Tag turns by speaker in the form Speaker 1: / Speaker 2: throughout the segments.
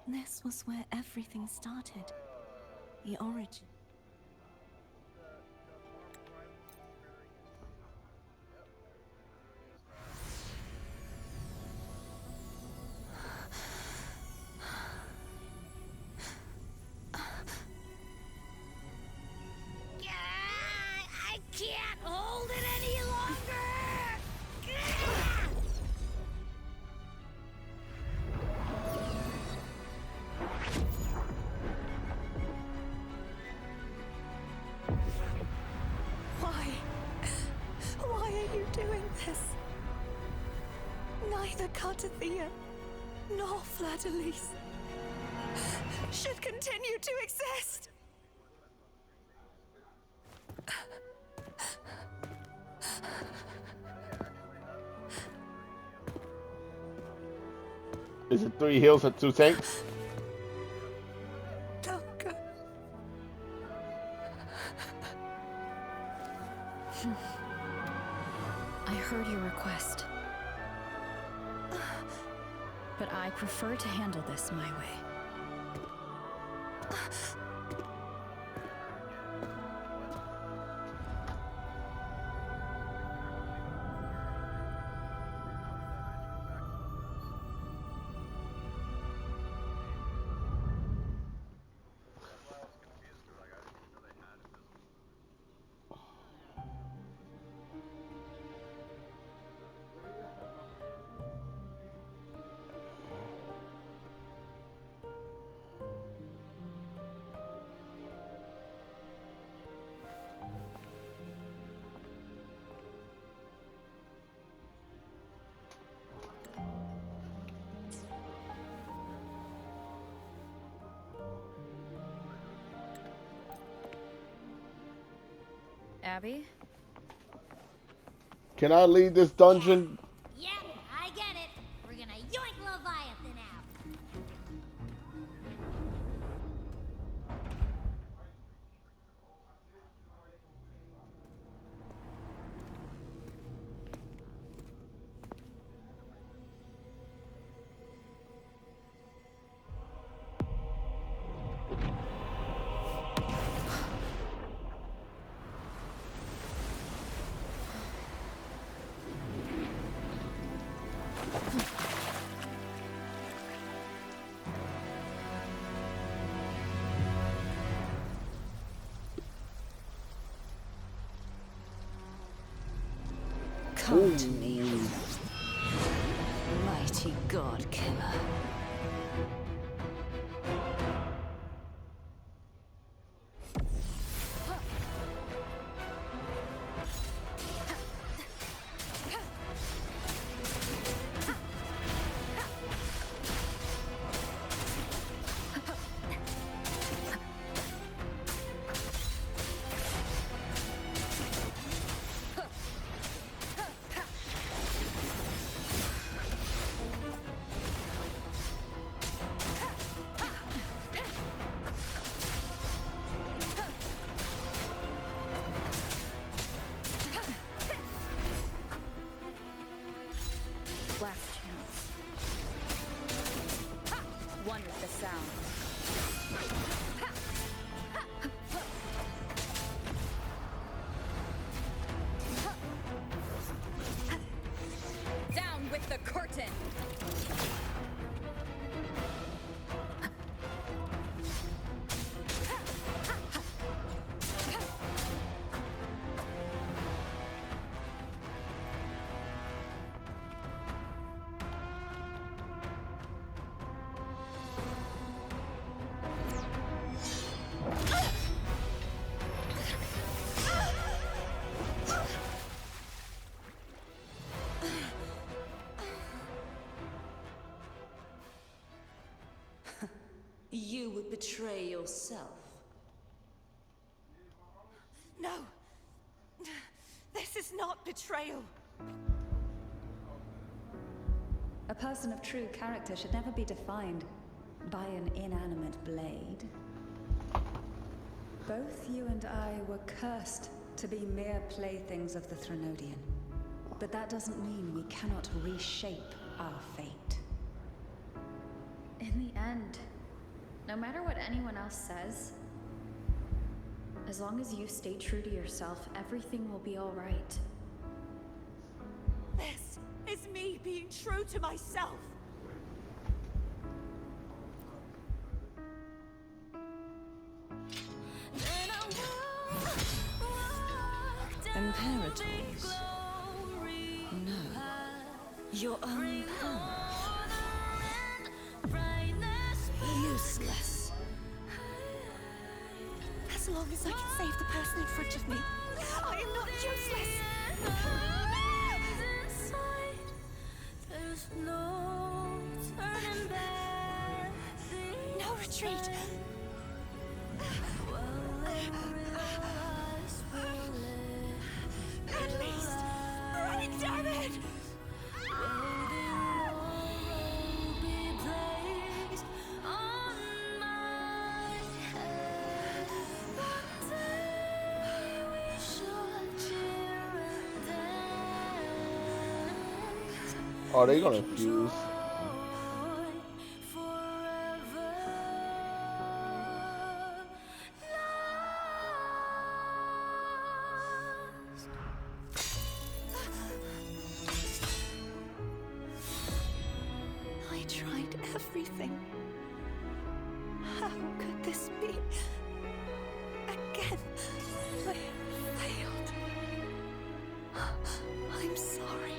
Speaker 1: This was where everything started. The origin.
Speaker 2: I can't hold it any longer!
Speaker 1: Why are you doing this? Neither Cartathea nor Fladelise should continue to exist.
Speaker 3: Is it 3 heals and 2 tanks?
Speaker 1: Oh, God.
Speaker 4: I heard your request. But I prefer to handle this my way. Abby?
Speaker 3: Can I leave this dungeon?
Speaker 2: Yep, I get it. We're gonna yoink Leviathan out.
Speaker 1: Come to me, mighty god killer.
Speaker 4: Last chance. One with the sound. Down with the curtain!
Speaker 1: You would betray yourself. No! This is not betrayal.
Speaker 5: A person of true character should never be defined by an inanimate blade. Both you and I were cursed to be mere playthings of the Threnodian. But that doesn't mean we cannot reshape our fate.
Speaker 4: In the end, no matter what anyone else says, as long as you stay true to yourself, everything will be all right.
Speaker 6: This is me being true to myself.
Speaker 1: Imperators. No. Your own power. Useless.
Speaker 6: As long as I can save the person in front of me, I am not useless. No retreat. At least, running, damn it!
Speaker 3: Are they gonna fuse?
Speaker 6: I tried everything. How could this be? Again, I failed. I'm sorry.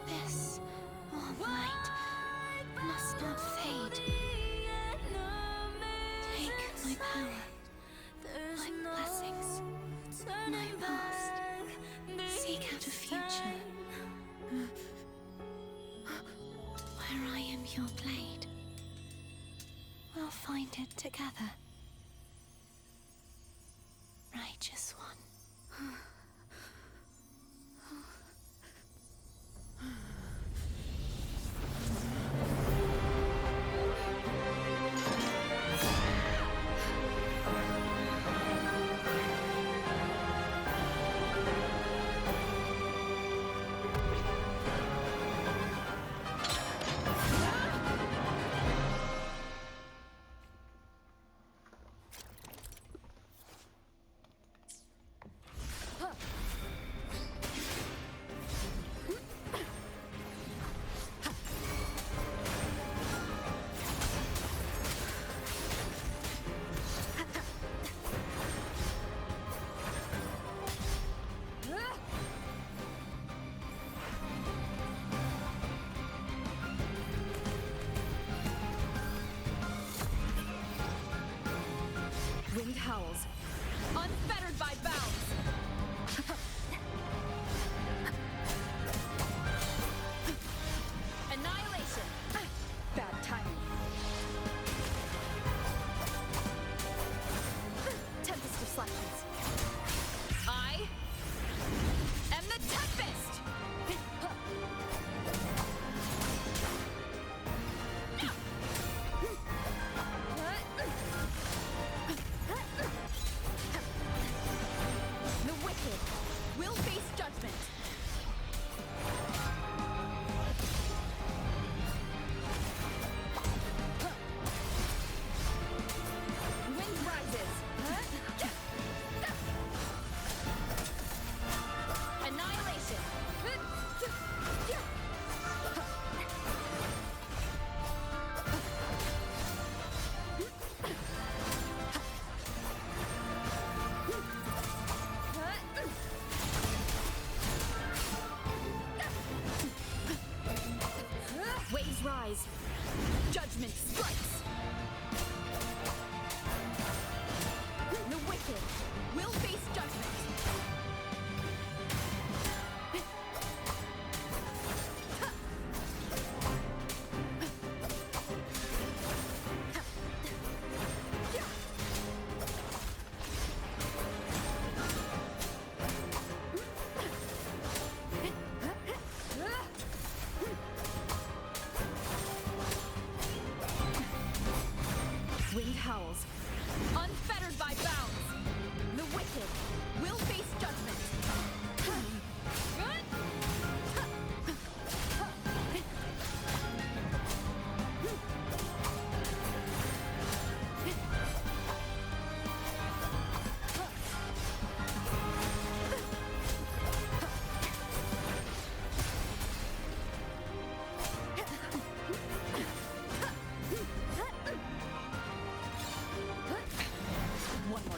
Speaker 1: This warm light must not fade. Take my power, my blessings, my past. Seek out a future where I am your blade. We'll find it together. Righteous one.
Speaker 4: Wind howls, unfettered by bounds. Annihilation. Bad timing. Tempest deflections. I am the Tempest. The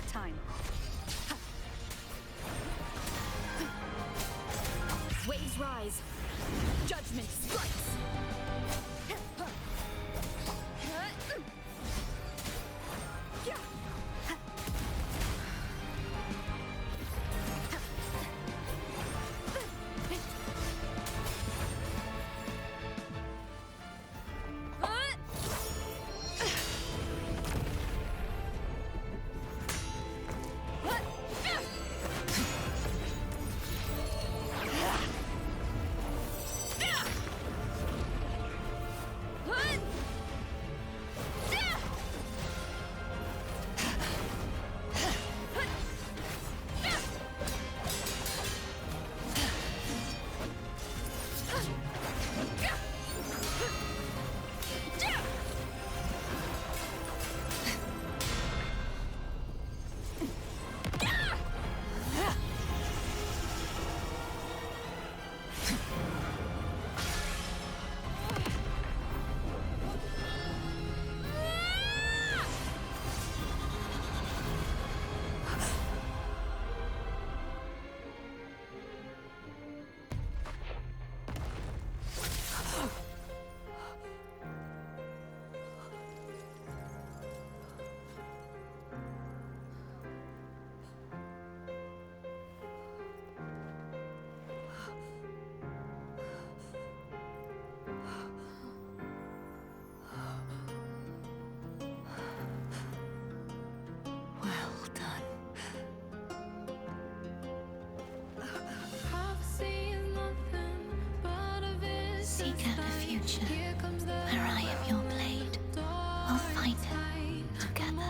Speaker 6: that time. Waves rise. Judgment strikes.
Speaker 1: Seek out a future where I am your blade. We'll find it together.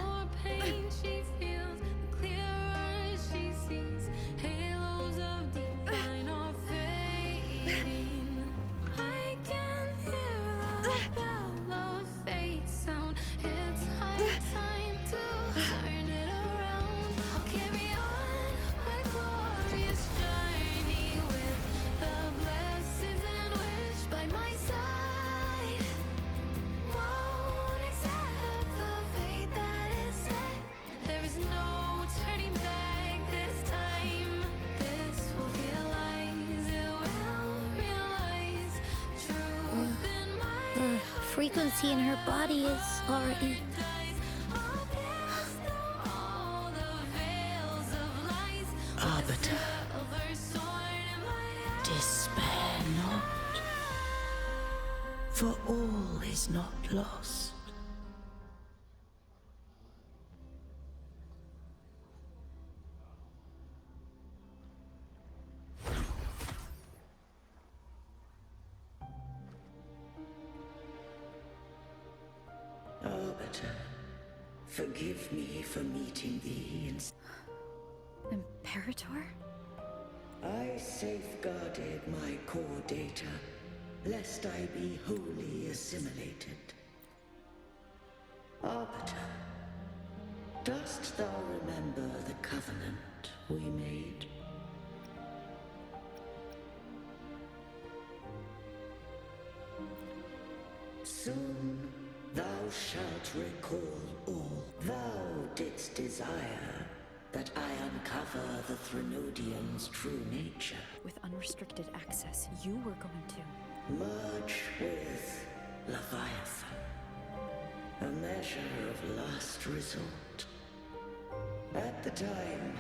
Speaker 1: Frequency in her body is already...
Speaker 7: Arbiter, despair not, for all is not lost. Arbiter, forgive me for meeting thee in...
Speaker 4: Imperator?
Speaker 7: I safeguarded my core data, lest I be wholly assimilated. Arbiter, dost thou remember the covenant we made? Soon thou shalt recall all. Thou didst desire that I uncover the Threnodian's true nature.
Speaker 4: With unrestricted access, you were going to.
Speaker 7: Merge with Leviathan. A measure of last resort. At the time,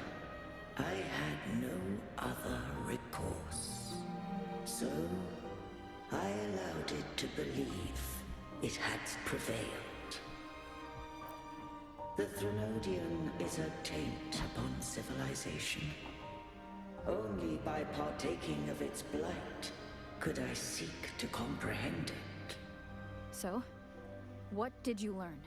Speaker 7: I had no other recourse. So, I allowed it to believe it had prevailed. The Threnodian is a taint upon civilization. Only by partaking of its blight could I seek to comprehend it.
Speaker 4: So, what did you learn?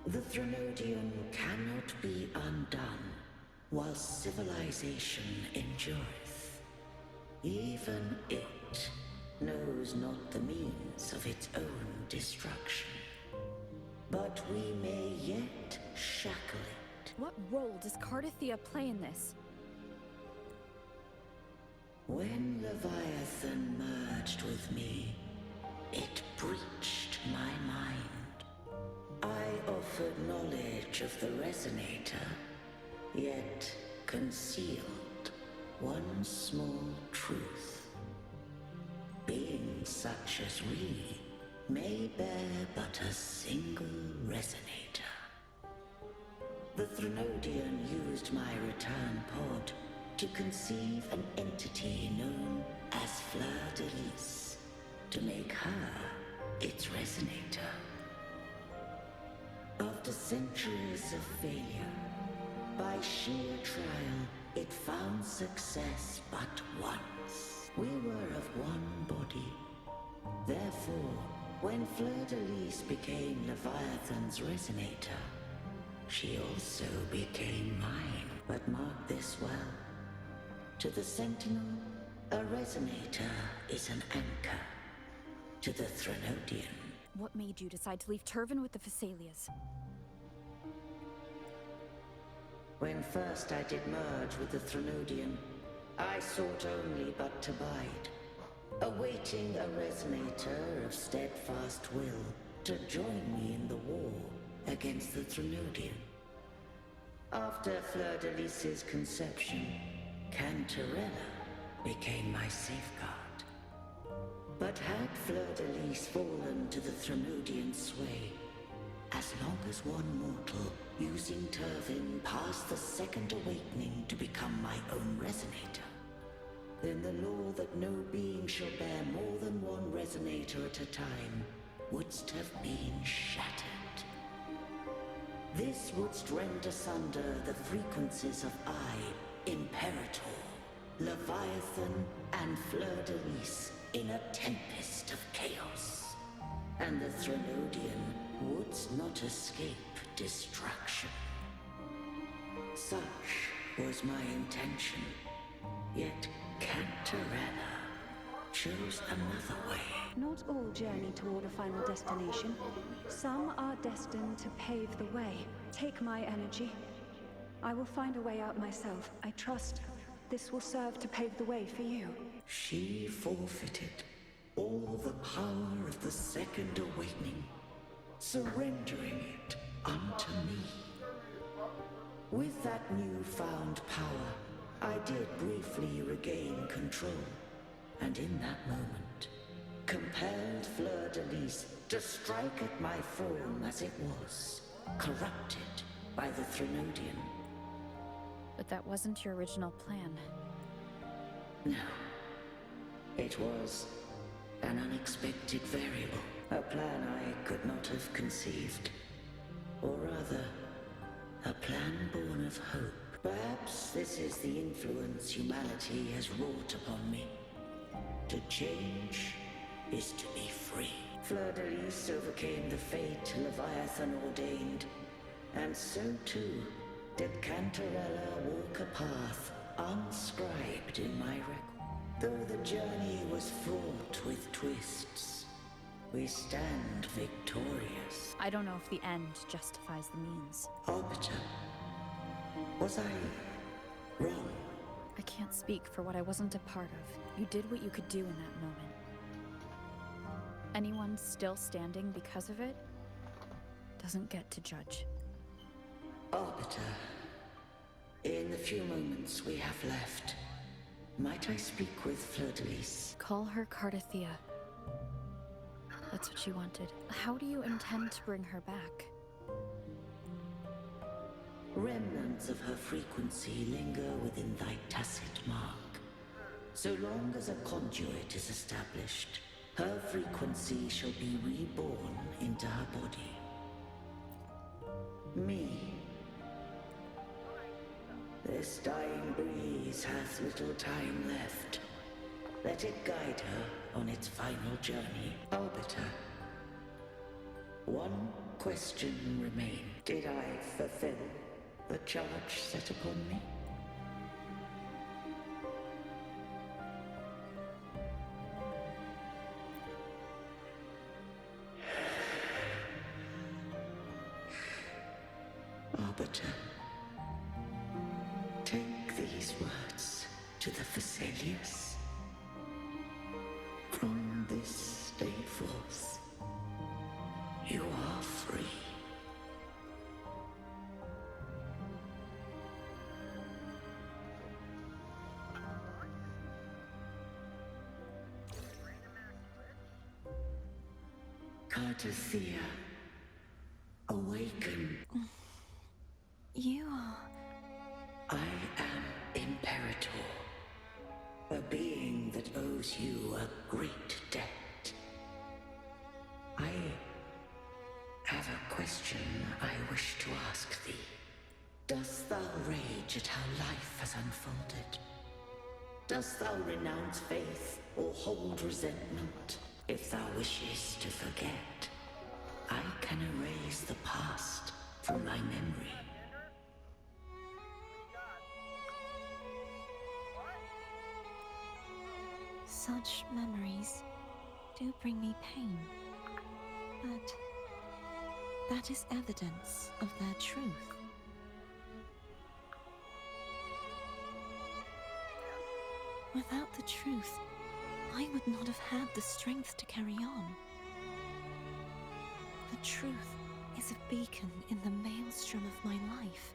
Speaker 7: The Threnodian cannot be undone while civilization endureth. Even it knows not the means of its own destruction. But we may yet shackle it.
Speaker 4: What role does Cardathia play in this?
Speaker 7: When Leviathan merged with me, it breached my mind. I offered knowledge edge of the resonator, yet concealed one small truth. Beings such as we may bear but a single resonator. The Threnodian used my return pod to conceive an entity known as Fleur de Lis, to make her its resonator. After centuries of failure, by sheer trial, it found success but once. We were of one body. Therefore, when Fleur de Lis became Leviathan's resonator, she also became mine. But mark this well. To the Sentinel, a resonator is an anchor. To the Threnodian.
Speaker 6: What made you decide to leave Turvin with the Phassalias?
Speaker 7: When first I did merge with the Threnodian, I sought only but to bide, awaiting a resonator of steadfast will to join me in the war against the Threnodian. After Fleur de Lis's conception, Cantarella became my safeguard. But had Fleur de Lis fallen to the Threnodian sway, as long as one mortal using Turvin passed the second awakening to become my own resonator, then the law that no being shall bear more than one resonator at a time wouldst have been shattered. This wouldst rend asunder the frequencies of I, Imperator, Leviathan, and Fleur de Lis in a tempest of chaos. And the Threnodian wouldst not escape destruction. Such was my intention. Yet Cantarella chose another way.
Speaker 5: Not all journey toward a final destination. Some are destined to pave the way. Take my energy. I will find a way out myself. I trust this will serve to pave the way for you.
Speaker 7: She forfeited all the power of the second awakening, surrendering it unto me. With that newfound power, I did briefly regain control, and in that moment, compelled Fleur de Lis to strike at my form as it was, corrupted by the Threnodian.
Speaker 6: But that wasn't your original plan.
Speaker 7: No. It was an unexpected variable, a plan I could not have conceived. Or rather, a plan born of hope. Perhaps this is the influence humanity has wrought upon me. To change is to be free. Fleur de Lis overcame the fate Leviathan ordained, and so too did Cantarella walk a path unscribed in my record. Though the journey was fraught with twists, we stand victorious.
Speaker 6: I don't know if the end justifies the means.
Speaker 7: Arbiter, was I wrong?
Speaker 6: I can't speak for what I wasn't a part of. You did what you could do in that moment. Anyone still standing because of it doesn't get to judge.
Speaker 7: Arbiter, in the few moments we have left, might I speak with Fleur de Lis?
Speaker 6: Call her Cardathea. That's what she wanted. How do you intend to bring her back?
Speaker 7: Remnants of her frequency linger within thy tacit mark. So long as a conduit is established, her frequency shall be reborn into her body. Me. This dying breeze hath little time left. Let it guide her on its final journey. Arbiter, one question remains. Did I fulfill the charge set upon me? Arbiter, take these words to the Phassalias. From this day forth, you are free. Cartathea, awaken.
Speaker 1: You are...
Speaker 7: I am Imperator, a being that owes you a great debt. I have a question I wish to ask thee. Dost thou rage at how life has unfolded? Dost thou renounce faith or hold resentment? If thou wishes to forget, I can erase the past from thy memory.
Speaker 1: Such memories do bring me pain, but that is evidence of their truth. Without the truth, I would not have had the strength to carry on. The truth is a beacon in the maelstrom of my life.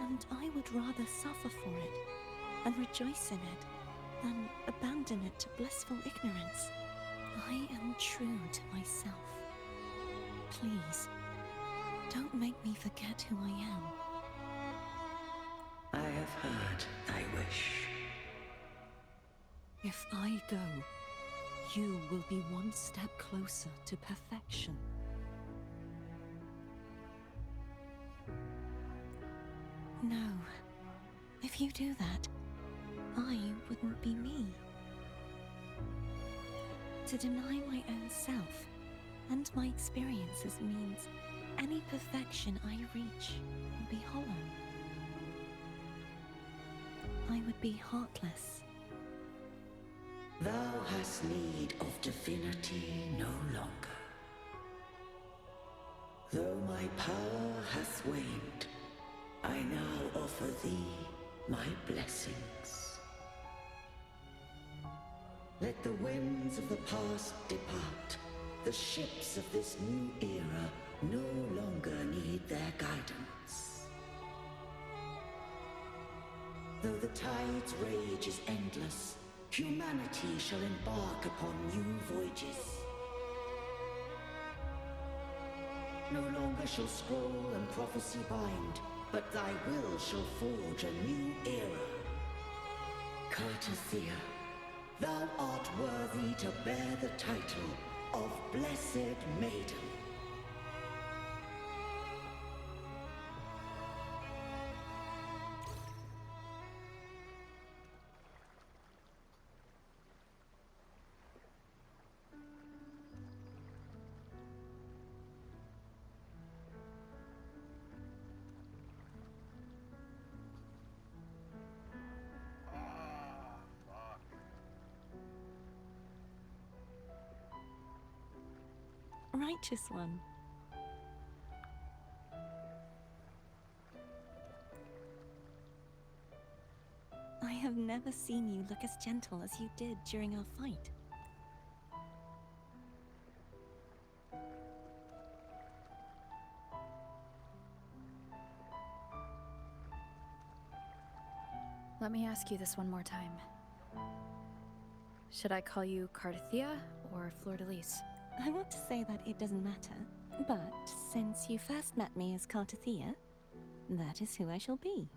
Speaker 1: And I would rather suffer for it and rejoice in it than abandon it to blissful ignorance. I am true to myself. Please, don't make me forget who I am.
Speaker 7: I have heard thy wish.
Speaker 8: If I go, you will be one step closer to perfection.
Speaker 1: No. If you do that, I wouldn't be me. To deny my own self and my experiences means any perfection I reach will be hollow. I would be heartless.
Speaker 7: Thou hast need of divinity no longer. Though my power hath waned, I now offer thee my blessings. Let the winds of the past depart. The ships of this new era no longer need their guidance. Though the tide's rage is endless, humanity shall embark upon new voyages. No longer shall scroll and prophecy bind, but thy will shall forge a new era. Cartathea, thou art worthy to bear the title of Blessed Maiden.
Speaker 1: Righteous one. I have never seen you look as gentle as you did during our fight.
Speaker 6: Let me ask you this one more time. Should I call you Cartathea or Fleur-de-Lis?
Speaker 1: I want to say that it doesn't matter, but since you first met me as Cartathea, that is who I shall be.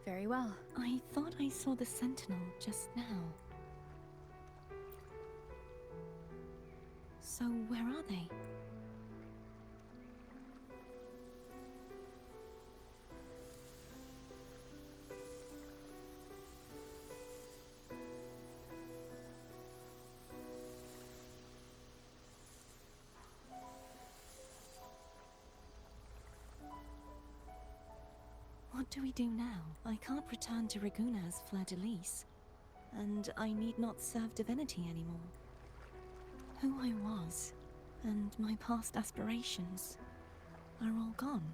Speaker 6: Very well.
Speaker 1: I thought I saw the Sentinel just now. So where are they? What do we do now? I can't return to Raguna as Fleur-de-Lis, and I need not serve divinity anymore. Who I was, and my past aspirations, are all gone.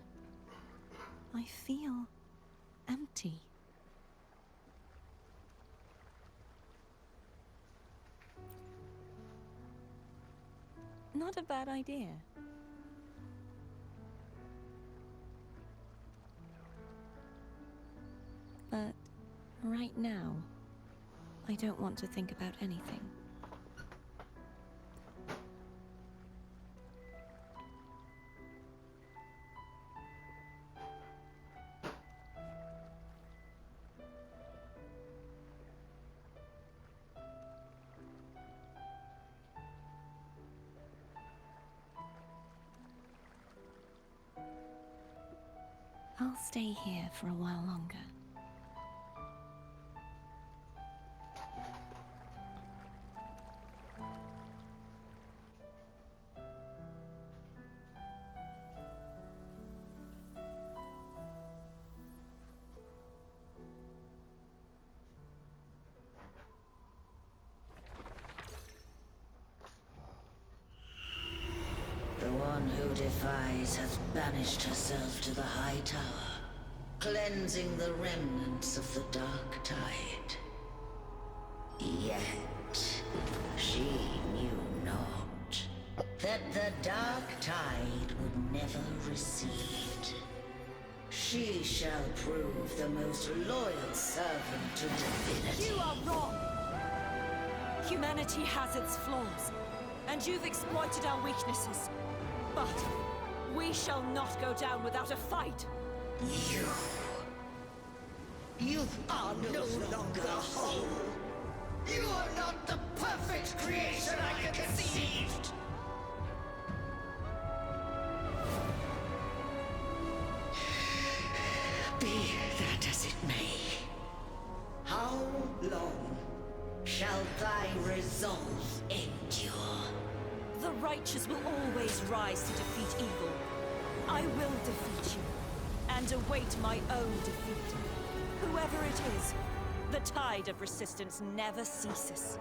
Speaker 1: I feel empty. Not a bad idea. Right now, I don't want to think about anything. I'll stay here for a while longer.
Speaker 7: The one who defies hath banished herself to the high tower, cleansing the remnants of the dark tide. Yet, she knew not that the dark tide would never recede. She shall prove the most loyal servant to divinity.
Speaker 8: You are wrong! Humanity has its flaws, and you've exploited our weaknesses. But we shall not go down without a fight.
Speaker 7: You are no longer whole. You are not the perfect creation I conceived. Be that as it may, how long shall thy resolve endure?
Speaker 8: The righteous will always rise to defeat evil. I will defeat you, and await my own defeat. Whoever it is, the tide of resistance never ceases.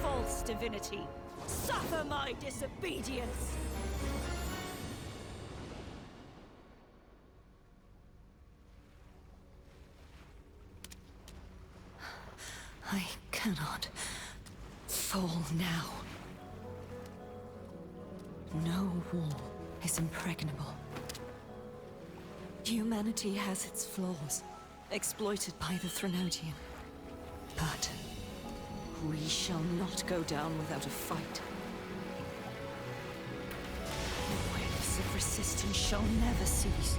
Speaker 8: False divinity, suffer my disobedience!
Speaker 1: I cannot fall now. No wall is impregnable. Humanity has its flaws, exploited by the Threnodian. But we shall not go down without a fight. The waves of resistance shall never cease.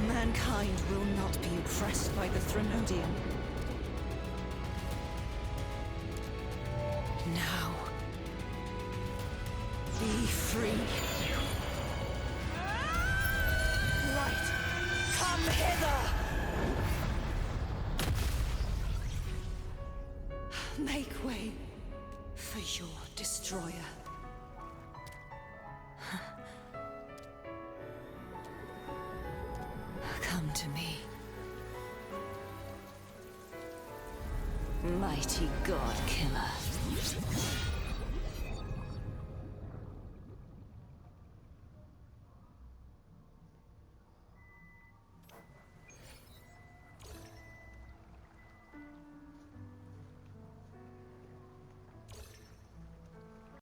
Speaker 1: Mankind will not be oppressed by the Threnodian. Now, be free.
Speaker 8: Light, come hither!
Speaker 1: Make way for your destroyer. Come to me. Mighty God Killer.